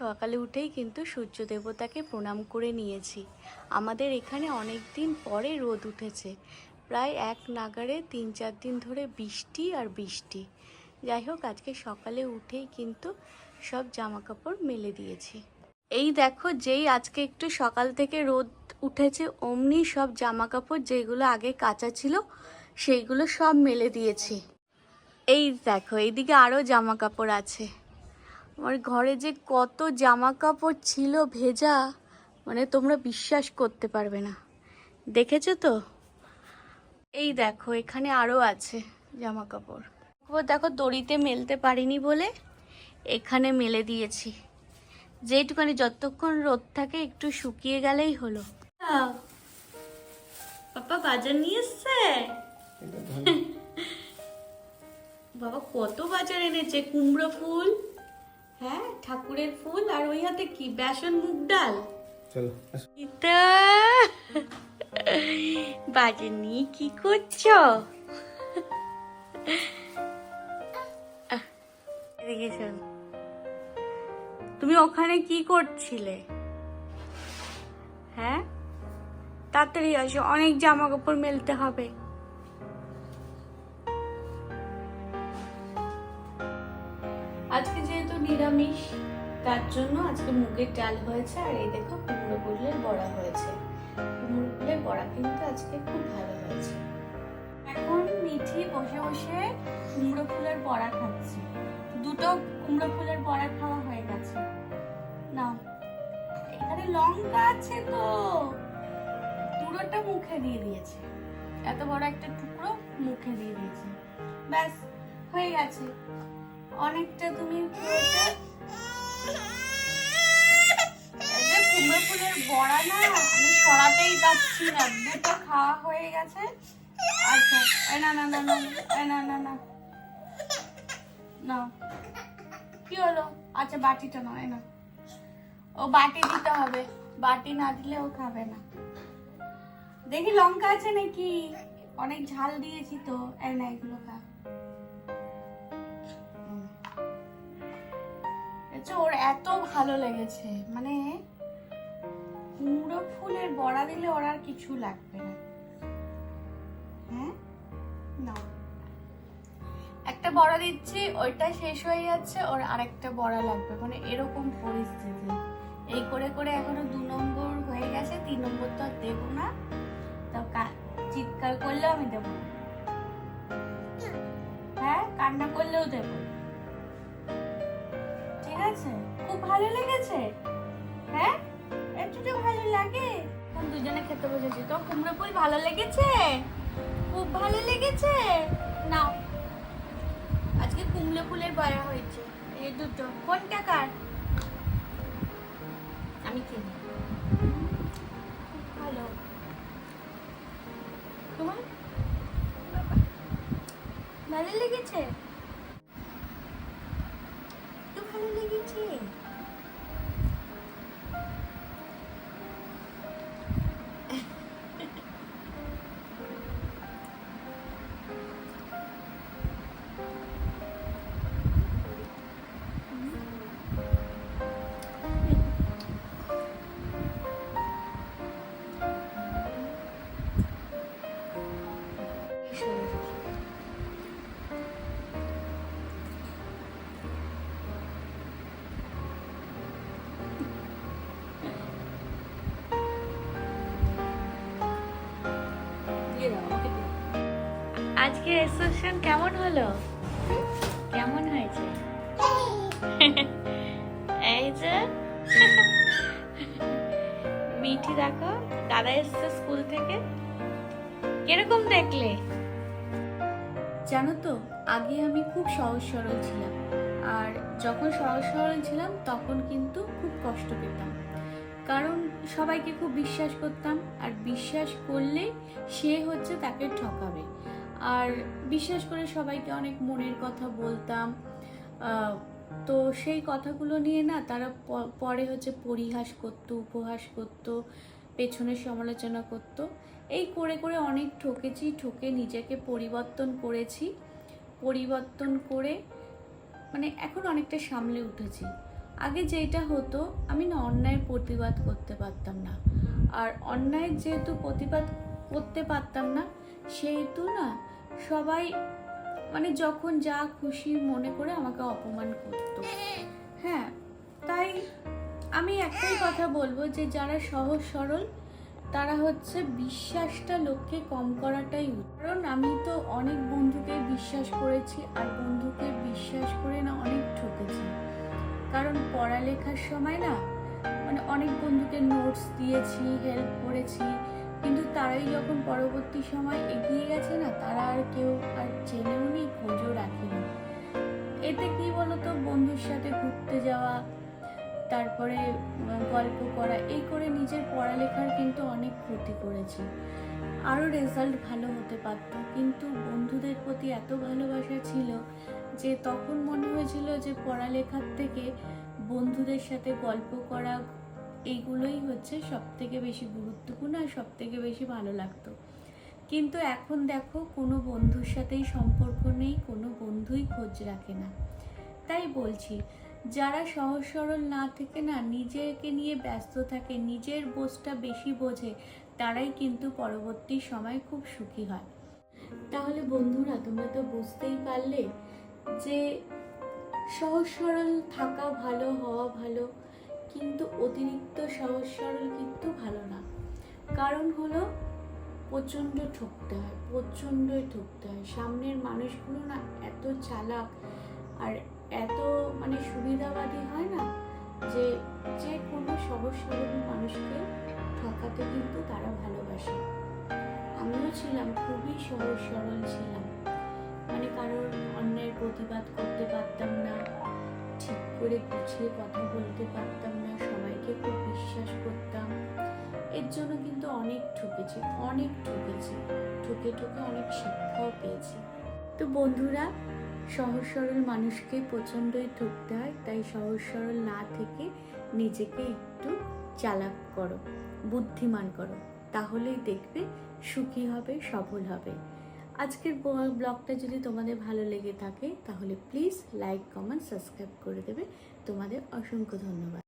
সকালে উঠেই কিন্তু সূর্য দেবতাকে প্রণাম করে নিয়েছি। আমাদের এখানে অনেক দিন পরে রোদ উঠেছে, প্রায় এক নাগাড়ে 3-4 দিন ধরে বৃষ্টি আর বৃষ্টি। যাই হোক, আজকে সকালে উঠেই কিন্তু সব জামা কাপড় মেলে দিয়েছি। এই দেখো, যেই আজকে একটু সকাল থেকে রোদ উঠেছে অমনি সব জামা কাপড় যেগুলো আগে কাচা ছিল সেইগুলো সব মেলে দিয়েছি। এই দেখো, এইদিকে আরও জামা কাপড় আছে। আমার ঘরে যে কত জামা কাপড় ছিল ভেজা, মানে তোমরা বিশ্বাস করতে পারবে না। দেখেছো তো? এই দেখো, এখানে আরও আছে জামা কাপড়। দেখো, দড়িতে মেলতে পারিনি বলে এখানে মেলে দিয়েছি। যেটুখানি যতক্ষণ রোদ থাকে একটু শুকিয়ে গেলেই হলো। পাপা বাজার নিয়ে এসছে। বাবা কত বাজার এনেছে, কুমড়ো ফুল, হ্যাঁ ঠাকুরের ফুল, আর ওই হাতে কি বেসন মুগ ডাল। বাজার নিয়ে কি করছো? তুমি ওখানে কি করছিলে? হ্যাঁ তাড়াতাড়ি আসো, অনেক জামা কাপড় মেলতে হবে। আজকে যেহেতু নিরামিষ, তার জন্য আজকে মুগের ডাল হয়েছে, আর এই দেখো কুমড়ো ফুলের বড়া হয়েছে। কুমড়ো ফুলের বড়া কিন্তু আজকে খুব ভালো হয়েছে। এখন মিঠি বসে বসে কুমড়ো ফুলের বড়া খাচ্ছে। দুটো কুমড়ো ফুলের বড়া খাওয়া হয়ে গেছে। নাও, এখানে লঙ্কা আছে তো, পুরোটা মুখে দিয়ে দিয়েছে। এত বড় একটা টুকরো মুখে দিয়ে দিয়েছে, ব্যাস হয়ে গেছে। অনেকটা তুমি কুমড়ো ফুলের বড়া না আমি সরাতেই পারছি না, দুটো খাওয়া হয়ে গেছে। আচ্ছা না না না না না না না না, কি হলো? আচ্ছা বাটিটা নয় না, ও বাটি দিতে হবে, বাটি না দিলে ও খাবে না। দেখি লঙ্কা আছে নাকি, অনেক ঝাল দিয়েছি তো। এই না, এগুলো খা। ওর এত ভালো লেগেছে, মানে কুমড়ো ফুলের বড়া দিলে ওর আর কিছু লাগবে না। হ্যাঁ না, একটা বড়া দিচ্ছি, ওইটা শেষ হয়ে যাচ্ছে, ওর আরেকটা বড়া লাগবে, মানে এরকম পরিস্থিতি। এই করে করে এখনো 2 নম্বর হয়ে গেছে, 3 নম্বর তো আর দেবো না। তো চিৎকার করলেও আমি দেবো, হ্যাঁ কান্না করলেও দেবো, ঠিক আছে? খুব ভালো লেগেছে, হ্যাঁ একটু ভালো লাগে। এখন দুজনে খেতে বসেছি। তো কুমড়ো ফুল ভালো লেগেছে, খুব ভালো লেগেছে। নাও, আজকে কুমড়ো ফুলের বড়া হয়েছে এই দুটো। কোনটা কার? আমি কিনি। ভালো, তোমার ভালো লেগেছে? তো ভালো লেগেছে। আজকে রেসেপশন কেমন হলো? কেমন হয়েছে? এই যে মিঠি দেখো, দাদা এসছে স্কুল থেকে। কিরকম দেখলে? জানো তো, আগে আমি খুব সহজ সরল ছিলাম, আর যখন সহজ সরল ছিলাম তখন কিন্তু খুব কষ্ট পেতাম, কারণ সবাইকে খুব বিশ্বাস করতাম, আর বিশ্বাস করলে সে হচ্ছে তাকে ঠকাবে। আর বিশ্বাস করে সবাইকে অনেক মনের কথা বলতাম, তো সেই কথাগুলো নিয়ে না তারা পরে হচ্ছে পরিহাস করত, উপহাস করত, পেছনে সমালোচনা করত। এই করে করে অনেক ঠকেছি, ঠকে নিজেকে পরিবর্তন করেছি, পরিবর্তন করে মানে এখন অনেকটা সামলে উঠেছি। আগে যেটা হতো, আমি না অন্যায়ের প্রতিবাদ করতে পারতাম না, আর অন্যায়ের যেহেতু প্রতিবাদ করতে পারতাম না, সেহেতু না সবাই মানে যখন যা খুশি মনে করে আমাকে অপমান করতো। হ্যাঁ, তাই আমি একটাই কথা বলবো যে যারা সহজ সরল তারা হচ্ছে বিশ্বাসটা লোককে কম করাটাই উচিত। কারণ আমি তো অনেক বন্ধুকে বিশ্বাস করেছি, আর বন্ধুকে বিশ্বাস করে না অনেক ঠকেছি। কারণ পড়ালেখার সময় না মানে অনেক বন্ধুকে নোটস দিয়েছি, হেল্প করেছি, কিন্তু তারাই যখন পরবর্তী সময় এগিয়ে গেছে না, তারা আর কেউ আর চেনেও নি, খোঁজও রাখেনি। এতে কি বলতো, বন্ধুর সাথে ঘুরতে যাওয়া, তারপরে গল্প করা, এই করে নিজের পড়ালেখার কিন্তু অনেক ক্ষতি করেছি। আরও রেজাল্ট ভালো হতে পারতো, কিন্তু বন্ধুদের প্রতি এত ভালোবাসা ছিল যে তখন মনে হয়েছিল যে পড়ালেখার থেকে বন্ধুদের সাথে গল্প করা এইগুলোই হচ্ছে সব থেকে বেশি গুরুত্বপূর্ণ আর সব থেকে বেশি ভালো লাগতো। কিন্তু এখন দেখো, কোনো বন্ধুর সাথেই সম্পর্ক নেই, কোনো বন্ধুই খোঁজ রাখে না। তাই বলছি, যারা সহজ সরল না থেকে না নিজেকে নিয়ে ব্যস্ত থাকে, নিজের বোঝটা বেশি বোঝে, তারাই কিন্তু পরবর্তী সময় খুব সুখী হয়। তাহলে বন্ধুরা, তোমরা তো বুঝতেই পারলে যে সহজ সরল থাকা ভালো, হওয়া ভালো, কিন্তু অতিরিক্ত সহজ সরল কিন্তু ভালো না। কারণ হলো প্রচণ্ড ঠকতে হয়, প্রচণ্ডই ঠকতে হয়। সামনের মানুষগুলো না এত চালাক আর এত মানে সুবিধাবাদী হয় না, যে যে কোনো সহজ সরল মানুষকে ঠকাতে কিন্তু তারা ভালোবাসে। আমিও ছিলাম, খুবই সহজ সরল ছিলাম, মানে কারোর অন্যায়ের প্রতিবাদ করতে পারতাম না, ঠিক করে গুছিয়ে কথা বলতে পারতাম না, সবাইকে খুব বিশ্বাস করতাম। এর জন্য কিন্তু অনেক ঠকেছি, অনেক ঠকেছি, ঠকে ঠকে অনেক শিক্ষাও পেয়েছি। তো বন্ধুরা, সহজ সরল মানুষকে প্রচণ্ডই ঠকতে হয়, তাই সহজ সরল না থেকে নিজেকে একটু চালাক করো, বুদ্ধিমান করো, তাহলেই দেখবে সুখী হবে, সফল হবে। আজকের ব্লগটা যদি তোমাদের ভালো লেগে থাকে তাহলে প্লিজ লাইক, কমেন্ট, সাবস্ক্রাইব করে দেবে। তোমাদের অসংখ্য ধন্যবাদ।